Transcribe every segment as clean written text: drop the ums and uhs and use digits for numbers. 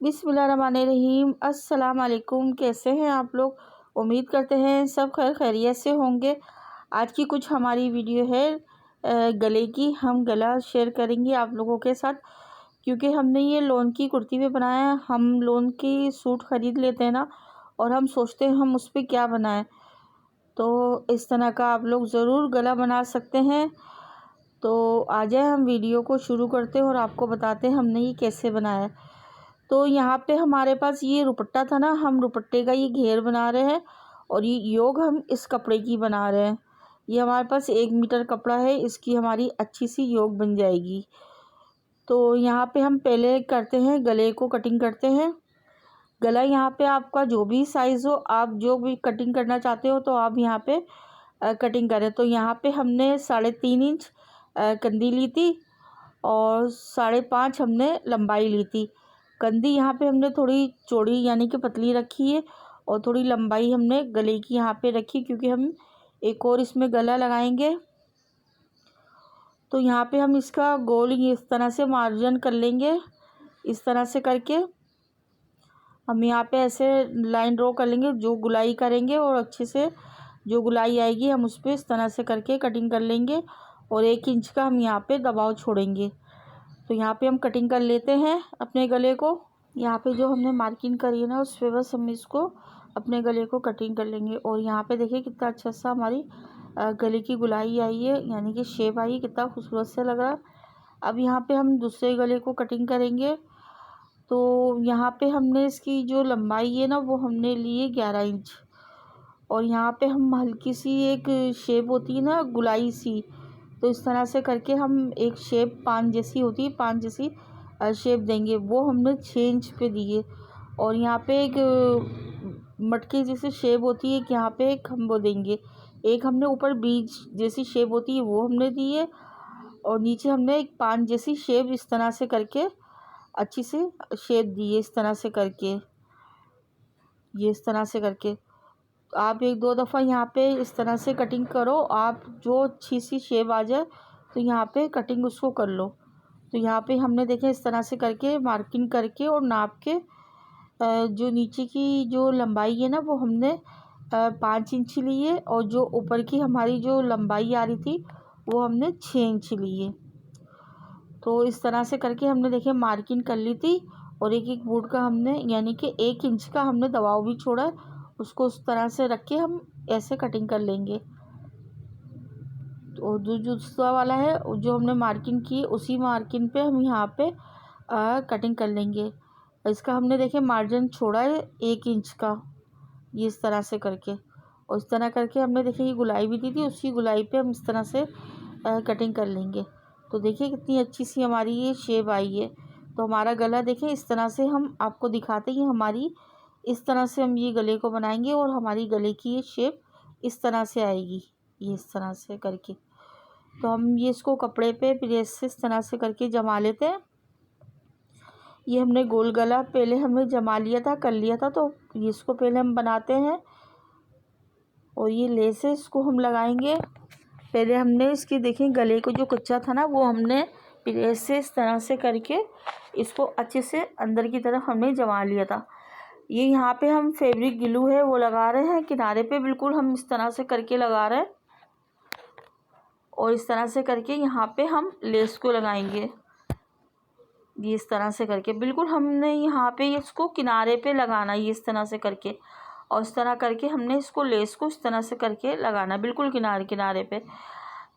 बिस्मिल्लाहिर्रहमानिर्रहीम। अस्सलाम वालेकुम। कैसे हैं आप लोग? उम्मीद करते हैं सब खैर खैरियत से होंगे। आज की कुछ हमारी वीडियो है गले की। हम गला शेयर करेंगे आप लोगों के साथ, क्योंकि हमने ये लोन की कुर्ती पे बनाया है। हम लोन की सूट ख़रीद लेते हैं ना, और हम सोचते हैं हम उस पर क्या बनाएं। तो इस तरह का आप लोग ज़रूर गला बना सकते हैं। तो आ जाए हम वीडियो को शुरू करते हैं और आपको बताते हैं हमने ये कैसे बनाया। तो यहाँ पे हमारे पास ये रुपट्टा था ना, हम रुपट्टे का ये घेर बना रहे हैं और ये योग हम इस कपड़े की बना रहे हैं। ये हमारे पास 1 मीटर कपड़ा है, इसकी हमारी अच्छी सी योग बन जाएगी। तो यहाँ पे हम पहले करते हैं गले को कटिंग करते हैं। गला यहाँ पे आपका जो भी साइज़ हो, आप जो भी कटिंग करना चाहते हो तो आप यहाँ पे कटिंग करें। तो यहाँ पे हमने 3.5 इंच कंदी ली थी और 5.5 हमने लंबाई ली थी। कंदी यहाँ पे हमने थोड़ी चौड़ी यानी कि पतली रखी है, और थोड़ी लंबाई हमने गले की यहाँ पे रखी, क्योंकि हम एक और इसमें गला लगाएंगे। तो यहाँ पे हम इसका गोल इस तरह से मार्जिन कर लेंगे। इस तरह से करके हम यहाँ पे ऐसे लाइन ड्रॉ कर लेंगे, जो गुलाई करेंगे और अच्छे से जो गुलाई आएगी हम उस पर इस तरह से करके कटिंग कर लेंगे, और 1 इंच का हम यहाँ पे दबाव छोड़ेंगे। तो यहाँ पे हम कटिंग कर लेते हैं अपने गले को। यहाँ पे जो हमने मार्किंग करी है ना, उस पर बस हम इसको अपने गले को कटिंग कर लेंगे। और यहाँ पे देखिए कितना अच्छा सा हमारी गले की गुलाई आई है, यानी कि शेप आई, कितना खूबसूरत से लग रहा है। अब यहाँ पे हम दूसरे गले को कटिंग करेंगे। तो यहाँ पे हमने इसकी जो लंबाई है ना, वो हमने ली है 11 इंच। और यहाँ पे हम हल्की सी एक शेप होती है ना गुलाई सी, तो इस तरह से करके हम एक शेप पान जैसी होती है, पान जैसी शेप देंगे, वो हमने 6 इंच पे दिए। और यहाँ पे एक मटके जैसी शेप होती है, कि यहाँ पे एक हम वो देंगे। एक हमने ऊपर बीज जैसी शेप होती है वो हमने दी है, और नीचे हमने एक पान जैसी शेप इस तरह से करके अच्छी से शेप दी है। इस तरह से करके ये इस तरह से करके आप 1-2 दफ़ा यहाँ पे इस तरह से कटिंग करो। आप जो अच्छी सी शेप आ जाए तो यहाँ पे कटिंग उसको कर लो। तो यहाँ पे हमने देखे इस तरह से करके मार्किंग करके और नाप के जो नीचे की जो लंबाई है ना, वो हमने 5 इंच ली है, और जो ऊपर की हमारी जो लंबाई आ रही थी वो हमने 6 इंच ली है। तो इस तरह से करके हमने देखे मार्किंग कर ली थी, और एक बूट का हमने यानी कि 1 इंच का हमने दबाव भी छोड़ा, उसको उस तरह से रख के हम ऐसे कटिंग कर लेंगे। तो जो दूसरा वाला है जो हमने मार्किंग की, उसी मार्किंग पे हम यहाँ पे कटिंग कर लेंगे। इसका हमने देखे मार्जिन छोड़ा है 1 इंच का, ये इस तरह से करके। और इस तरह करके हमने देखे ये गुलाई भी दी थी, उसी गुलाई पे हम इस तरह से कटिंग कर लेंगे। तो देखिए कितनी अच्छी सी हमारी ये शेप आई है। तो हमारा गला देखिए इस तरह से हम आपको दिखाते हैं कि हमारी इस तरह से हम ये गले को बनाएंगे, और हमारी गले की ये शेप इस तरह से आएगी, ये इस तरह से करके। तो हम ये इसको कपड़े पे प्रेस से इस तरह से करके जमा लेते हैं। ये हमने गोल गला पहले हमने जमा लिया था, कर लिया था, तो ये इसको पहले हम बनाते हैं। और ये लेस है, इसको हम लगाएंगे। पहले हमने इसकी देखें गले को जो कच्चा था ना, वो हमने प्रेस से इस तरह से करके इसको अच्छे से अंदर की तरफ हमने जमा लिया था। ये यहाँ पे हम फैब्रिक ग्लू है वो लगा रहे हैं किनारे पे, बिल्कुल हम इस तरह से करके लगा रहे हैं। और इस तरह से करके यहाँ पे हम लेस को लगाएंगे, ये इस तरह से करके बिल्कुल हमने यहाँ पे इसको किनारे पे लगाना, ये इस तरह से करके। और इस तरह करके हमने इसको लेस को इस तरह से करके लगाना, बिल्कुल किनारे किनारे पे।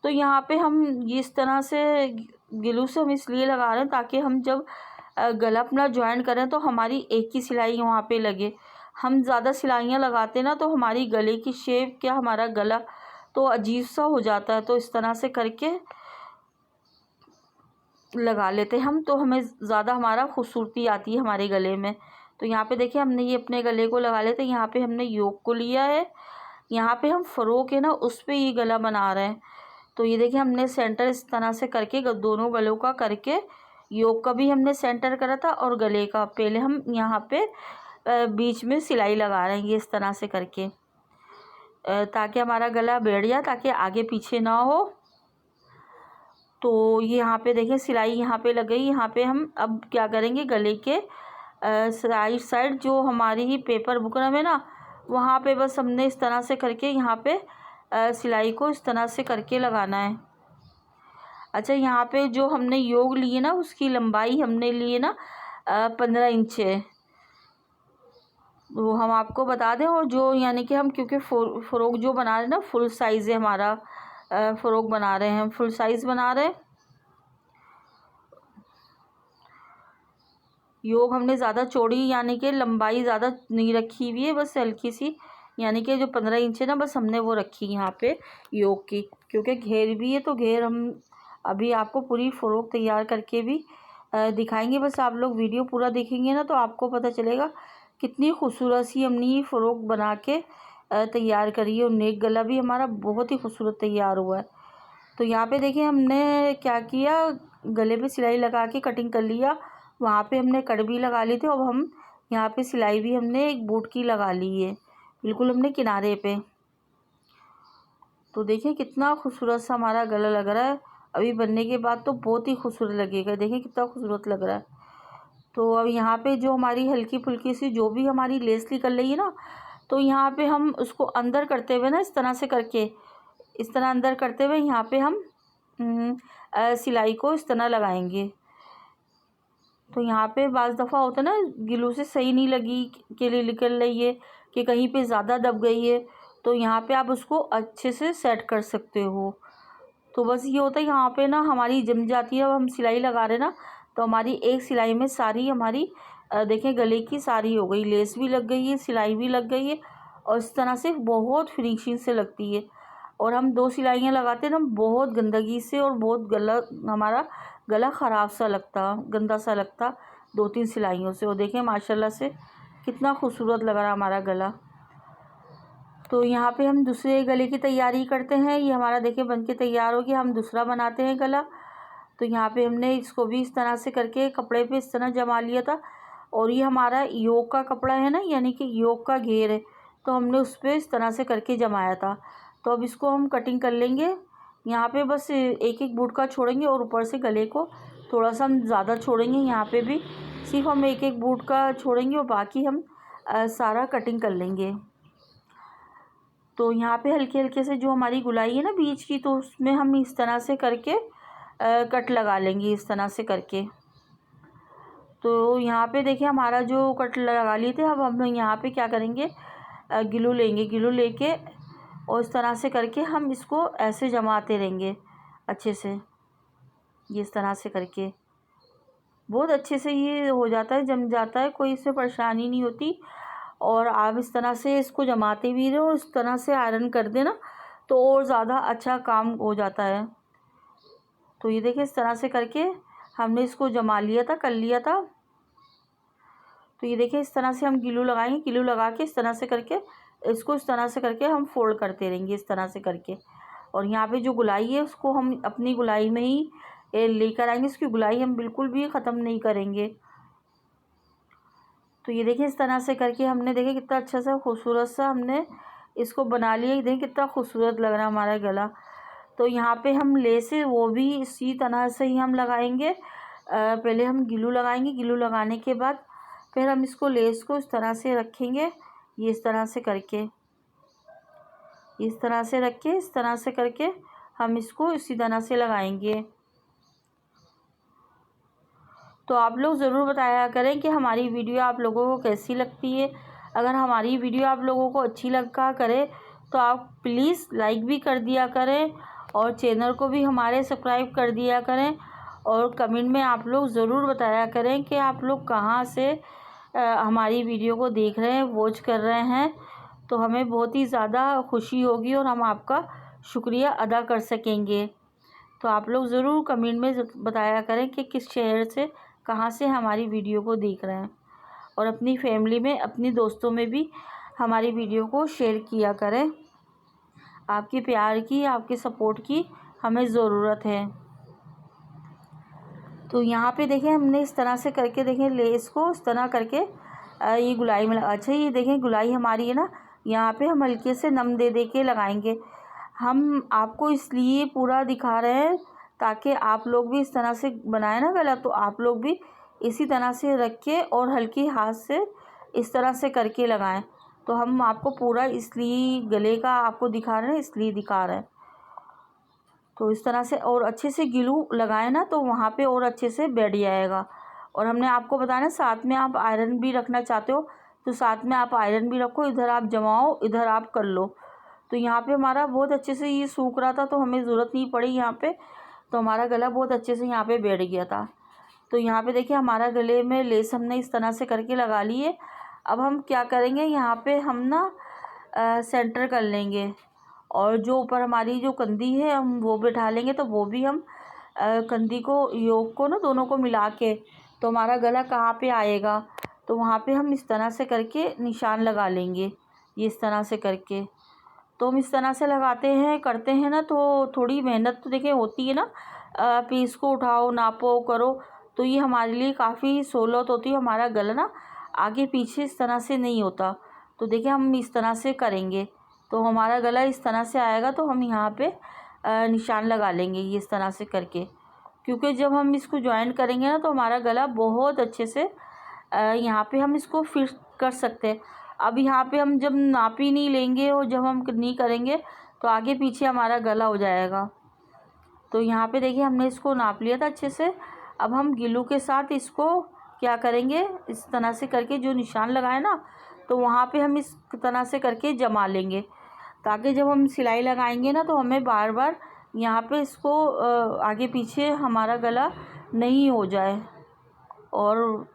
तो यहाँ पे हम ये इस तरह से ग्लू से हम इसलिए लगा रहे हैं ताकि हम जब गला अपना ज्वाइन करें तो हमारी एक ही सिलाई वहाँ पे लगे। हम ज़्यादा सिलाइयाँ लगाते ना तो हमारी गले की शेप, क्या हमारा गला तो अजीब सा हो जाता है। तो इस तरह से करके लगा लेते हैं हम, तो हमें ज़्यादा हमारा खूबसूरती आती है हमारे गले में। तो यहाँ पे देखिए हमने ये अपने गले को लगा लेते हैं। यहाँ पे हमने योग को लिया है, यहाँ पे हम फ़रोक है ना उस पर ये गला बना रहे हैं। तो ये देखिए हमने सेंटर इस तरह से करके दोनों गलों का करके, योग का भी हमने सेंटर करा था और गले का पहले हम यहाँ पे बीच में सिलाई लगा रहे हैं, ये इस तरह से करके, ताकि हमारा गला बैठ जाए, ताकि आगे पीछे ना हो। तो ये यहाँ पे देखिए सिलाई यहाँ पे लग गई। यहाँ पे हम अब क्या करेंगे, गले के राइट साइड जो हमारी पेपर बुकरम है ना, वहाँ पे बस हमने इस तरह से करके यहाँ पे सिलाई को इस तरह से करके लगाना है। अच्छा, यहाँ पे जो हमने योग लिए ना, उसकी लंबाई हमने लिए ना 15 इंच है। वो हम आपको बता दें, और जो यानी कि हम क्योंकि फ़्रॉक जो बना रहे हैं ना, फुल साइज़ है हमारा, फ़्रॉक बना रहे हैं हम, फुल साइज़ बना रहे हैं। योग हमने ज़्यादा चौड़ी यानी कि लंबाई ज़्यादा नहीं रखी हुई है, बस हल्की सी यानी कि जो 15 इंच है ना, बस हमने वो रखी यहाँ पे योग की, क्योंकि घेर भी है तो घेर हम अभी आपको पूरी फ़्रॉक तैयार करके भी दिखाएंगे। बस आप लोग वीडियो पूरा देखेंगे ना तो आपको पता चलेगा कितनी खूबसूरत सी हमने ये फ़्रॉक बना के तैयार करी है। और नेक गला भी हमारा बहुत ही खूबसूरत तैयार हुआ है। तो यहाँ पे देखिए हमने क्या किया, गले पे सिलाई लगा के कटिंग कर लिया, वहाँ पे हमने कट भी लगा ली थी। अब हम यहाँ पे सिलाई भी हमने एक बूट की लगा ली है, बिल्कुल हमने किनारे पे। तो देखिए कितना खूबसूरत सा हमारा गला लग रहा है। अभी बनने के बाद तो बहुत ही खूबसूरत लगेगा, देखिए कितना खूबसूरत लग रहा है। तो अब यहाँ पे जो हमारी हल्की फुल्की सी जो भी हमारी लेस निकल रही है ना, तो यहाँ पे हम उसको अंदर करते हुए ना, इस तरह से करके, इस तरह अंदर करते हुए यहाँ पे हम सिलाई को इस तरह लगाएंगे। तो यहाँ पे बाज़ दफ़ा होता है ना, गिलू से सही नहीं लगी के लिए निकल रही है कि कहीं पे ज़्यादा दब गई है, तो यहाँ पे आप उसको अच्छे से सेट कर सकते हो। तो बस ये होता है, यहाँ पे ना हमारी जम जाती है। अब हम सिलाई लगा रहे हैं ना, तो हमारी एक सिलाई में सारी हमारी देखें गले की सारी हो गई, लेस भी लग गई है, सिलाई भी लग गई है, और इस तरह से बहुत फिनिशिंग से लगती है। और हम 2 सिलाइयाँ लगाते हैं ना, बहुत गंदगी से और बहुत हमारा गला ख़राब सा लगता, गंदा सा लगता 2-3 सिलाइयों से। और देखें माशाल्लाह से कितना खूबसूरत लग रहा हमारा गला। तो यहाँ पे हम दूसरे गले की तैयारी करते हैं। ये हमारा देखिए बन के तैयार हो गया, हम दूसरा बनाते हैं गला। तो यहाँ पे हमने इसको भी इस तरह से करके कपड़े पे इस तरह जमा लिया था। और ये हमारा योग का कपड़ा है ना, यानी कि योग का घेर है, तो हमने उस पर इस तरह से करके जमाया था। तो अब इसको हम कटिंग कर लेंगे। यहाँ पे बस एक एक बूट का छोड़ेंगे, और ऊपर से गले को थोड़ा सा हम ज़्यादा छोड़ेंगे। यहाँ पे भी सिर्फ हम एक एक बूट का छोड़ेंगे, और बाकी हम सारा कटिंग कर लेंगे। तो यहाँ पे हल्के हल्के से जो हमारी गुलाई है ना बीच की, तो उसमें हम इस तरह से करके कट लगा लेंगे, इस तरह से करके। तो यहाँ पे देखिए हमारा जो कट लगा लिए थे, अब हम यहाँ पे क्या करेंगे, ग्लू लेंगे, ग्लू लेके और इस तरह से करके हम इसको ऐसे जमाते रहेंगे अच्छे से। ये इस तरह से करके बहुत अच्छे से ये हो जाता है, जम जाता है, कोई इससे परेशानी नहीं होती। और आप इस तरह से इसको जमाते भी रहो, इस तरह से आयरन कर देना तो और ज़्यादा अच्छा काम हो जाता है। तो ये देखिए इस तरह से करके हमने इसको जमा लिया था, कर लिया था। तो ये देखिए इस तरह से हम ग्लू लगाएंगे, ग्लू लगा के इस तरह से करके इसको इस तरह से करके हम फोल्ड करते रहेंगे, इस तरह से करके। और यहाँ पे जो गुलाई है उसको हम अपनी गुलाई में ही लेकर आएंगे, इसकी गुलाई हम बिल्कुल भी ख़त्म नहीं करेंगे। तो ये देखिए इस तरह से करके हमने देखिए कितना अच्छा सा खूबसूरत सा हमने इसको बना लिया। देखिए कितना खूबसूरत लग रहा है हमारा गला। तो यहाँ पे हम लेस वो भी इसी तरह से ही हम लगाएंगे। पहले हम ग्लू लगाएंगे, ग्लू लगाने के बाद फिर हम इसको लेस को इस तरह से रखेंगे, ये इस तरह से करके, इस तरह से रख के इस तरह से करके हम इसको इसी तरह से लगाएंगे। तो आप लोग ज़रूर बताया करें कि हमारी वीडियो आप लोगों को कैसी लगती है। अगर हमारी वीडियो आप लोगों को अच्छी लगा करे तो आप प्लीज़ लाइक भी कर दिया करें, और चैनल को भी हमारे सब्सक्राइब कर दिया करें। और कमेंट में आप लोग ज़रूर बताया करें कि आप लोग कहाँ से हमारी वीडियो को देख रहे हैं, वॉच कर रहे हैं। तो हमें बहुत ही ज़्यादा खुशी होगी और हम आपका शुक्रिया अदा कर सकेंगे। तो आप लोग ज़रूर कमेंट में बताया करें कि किस शहर से, कहाँ से हमारी वीडियो को देख रहे हैं। और अपनी फैमिली में, अपनी दोस्तों में भी हमारी वीडियो को शेयर किया करें। आपके प्यार की, आपके सपोर्ट की हमें ज़रूरत है। तो यहाँ पे देखें हमने इस तरह से करके देखें लेस को इस तरह करके ये गुलाई में लगा। अच्छा ये देखें गुलाई हमारी है ना, यहाँ पे हम हल्के से नम दे दे के लगाएंगे। हम आपको इसलिए पूरा दिखा रहे हैं ताकि आप लोग भी इस तरह से बनाए ना गला, तो आप लोग भी इसी तरह से रख के और हल्की हाथ से इस तरह से करके लगाएं। तो हम आपको पूरा इसलिए गले का आपको दिखा रहे हैं, इसलिए दिखा रहे हैं। तो इस तरह से और अच्छे से ग्लू लगाएं ना, तो वहाँ पे और अच्छे से बैठ जाएगा। और हमने आपको बताया ना, साथ में आप आयरन भी रखना चाहते हो तो साथ में आप आयरन भी रखो, इधर आप जमाओ, इधर आप कर लो। तो यहाँ पे हमारा बहुत अच्छे से ये सूख रहा था, तो हमें ज़रूरत नहीं पड़ी यहाँ पे, तो हमारा गला बहुत अच्छे से यहाँ पे बैठ गया था। तो यहाँ पे देखिए हमारा गले में लेस हमने इस तरह से करके लगा ली है। अब हम क्या करेंगे, यहाँ पे हम ना सेंटर कर लेंगे और जो ऊपर हमारी जो कंधी है हम वो बिठा लेंगे। तो वो भी हम कंधी को योग को ना दोनों को मिला के, तो हमारा गला कहाँ पे आएगा, तो वहाँ पे हम इस तरह से करके निशान लगा लेंगे, ये इस तरह से करके। तो हम इस तरह से लगाते हैं, करते हैं ना, तो थोड़ी मेहनत तो देखिए होती है ना, पीस को उठाओ, नापो, करो। तो ये हमारे लिए काफ़ी सहूलत होती है, हमारा गला ना आगे पीछे इस तरह से नहीं होता। तो देखिए हम इस तरह से करेंगे तो हमारा गला इस तरह से आएगा। तो हम यहाँ पे निशान लगा लेंगे ये इस तरह से करके, क्योंकि जब हम इसको ज्वाइन करेंगे ना तो हमारा गला बहुत अच्छे से यहाँ पे हम इसको फिट कर सकते हैं। अब यहाँ पे हम जब नापी नहीं लेंगे और जब हम नहीं करेंगे तो आगे पीछे हमारा गला हो जाएगा। तो यहाँ पे देखिए हमने इसको नाप लिया था अच्छे से। अब हम ग्लू के साथ इसको क्या करेंगे, इस तरह से करके जो निशान लगाए ना, तो वहाँ पे हम इस तरह से करके जमा लेंगे, ताकि जब हम सिलाई लगाएंगे ना तो हमें बार बार यहाँ पे इसको आगे पीछे हमारा गला नहीं हो जाए। और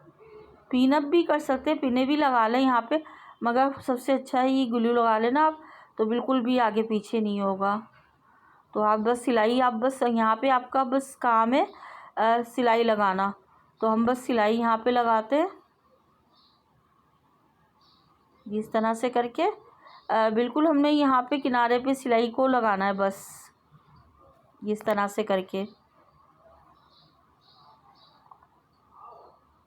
पिनअप भी कर सकते हैं, पिने भी लगा लें यहाँ पे, मगर सबसे अच्छा है ये ग्लू लगा लेना आप, तो बिल्कुल भी आगे पीछे नहीं होगा। तो आप बस सिलाई, आप बस यहाँ पे आपका बस काम है सिलाई लगाना। तो हम बस सिलाई यहाँ पे लगाते हैं इस तरह से करके, बिल्कुल हमने यहाँ पे किनारे पे सिलाई को लगाना है बस इस तरह से करके।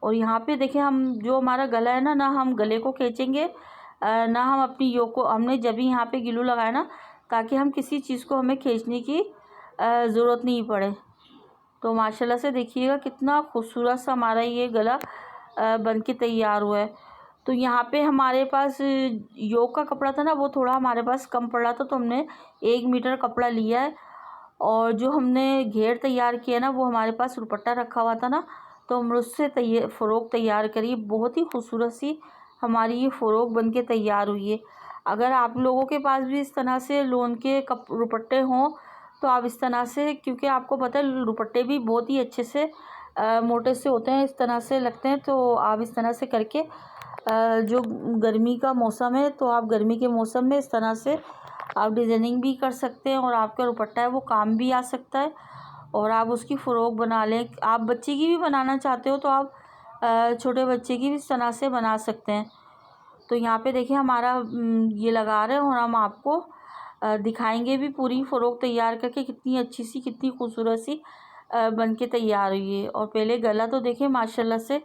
और यहाँ पे देखिए हम जो हमारा गला है ना हम गले को खींचेंगे ना हम अपनी योक को, हमने जब भी यहाँ पे ग्लू लगाया ना, ताकि हम किसी चीज़ को हमें खींचने की ज़रूरत नहीं पड़े। तो माशाल्लाह से देखिएगा कितना खूबसूरत सा हमारा ये गला बन के तैयार हुआ है। तो यहाँ पे हमारे पास योग का कपड़ा था ना, वो थोड़ा हमारे पास कम पड़ रहा था, तो हमने 1 मीटर कपड़ा लिया है। और जो हमने घेर तैयार किया ना, वो हमारे पास दुपट्टा रखा हुआ था ना, तो हमने उससे फ़्रॉक तैयार करी। बहुत ही खूबसूरत सी हमारी ये फ़्रॉक बन के तैयार हुई है। अगर आप लोगों के पास भी इस तरह से लोन के दुपट्टे हों तो आप इस तरह से, क्योंकि आपको पता है दुपट्टे भी बहुत ही अच्छे से मोटे से होते हैं, इस तरह से लगते हैं। तो आप इस तरह से करके जो गर्मी का मौसम है, तो आप गर्मी के मौसम में इस तरह से आप डिज़ाइनिंग भी कर सकते हैं और आपका दुपट्टा है वो काम भी आ सकता है और आप उसकी फ़्रॉक बना लें। आप बच्चे की भी बनाना चाहते हो तो आप छोटे बच्चे की भी इस तरह से बना सकते हैं। तो यहाँ पे देखिए हमारा ये लगा रहे हैं और हम आपको दिखाएंगे भी पूरी फ़्रॉक तैयार करके कितनी अच्छी सी, कितनी खूबसूरत सी बन के तैयार हुई है। और पहले गला तो देखिए माशाल्लाह से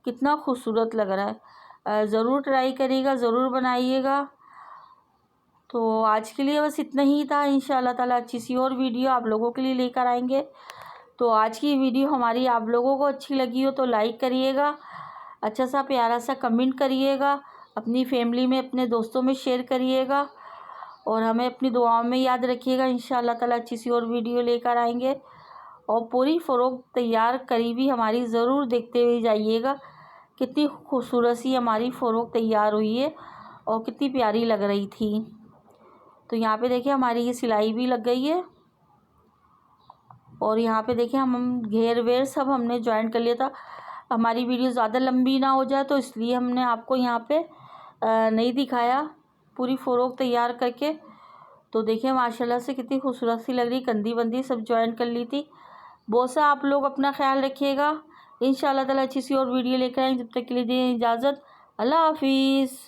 कितना खूबसूरत लग रहा है। ज़रूर ट्राई करिएगा, ज़रूर बनाइएगा। तो आज के लिए बस इतना ही था। इंशाअल्लाह ताला अच्छी सी और वीडियो आप लोगों के लिए लेकर आएंगे। तो आज की वीडियो हमारी आप लोगों को अच्छी लगी हो तो लाइक करिएगा, अच्छा सा प्यारा सा कमेंट करिएगा, अपनी फैमिली में अपने दोस्तों में शेयर करिएगा और हमें अपनी दुआओं में याद रखिएगा। इंशाअल्लाह ताला अच्छी सी और वीडियो लेकर आएंगे और पूरी फ़्रॉक तैयार करी भी हमारी ज़रूर देखते हुए जाइएगा। कितनी खूबसूरत सी हमारी फ़्रॉक तैयार हुई है और कितनी प्यारी लग रही थी। तो यहाँ पे देखिए हमारी ये सिलाई भी लग गई है और यहाँ पे देखिए हम घेर वेर सब हमने ज्वाइन कर लिया था। हमारी वीडियो ज़्यादा लंबी ना हो जाए तो इसलिए हमने आपको यहाँ पे नहीं दिखाया पूरी फ़्रॉक तैयार करके। तो देखिए माशाल्लाह से कितनी खूबसूरत सी लग रही, कंधी बंदी सब ज्वाइन कर ली थी। बहुत सा आप लोग अपना ख्याल रखिएगा। इंशाअल्लाह ताला अच्छी सी और वीडियो लेकर आएंगे। जब तक के लिए दें इजाज़त। अल्लाह हाफिज़।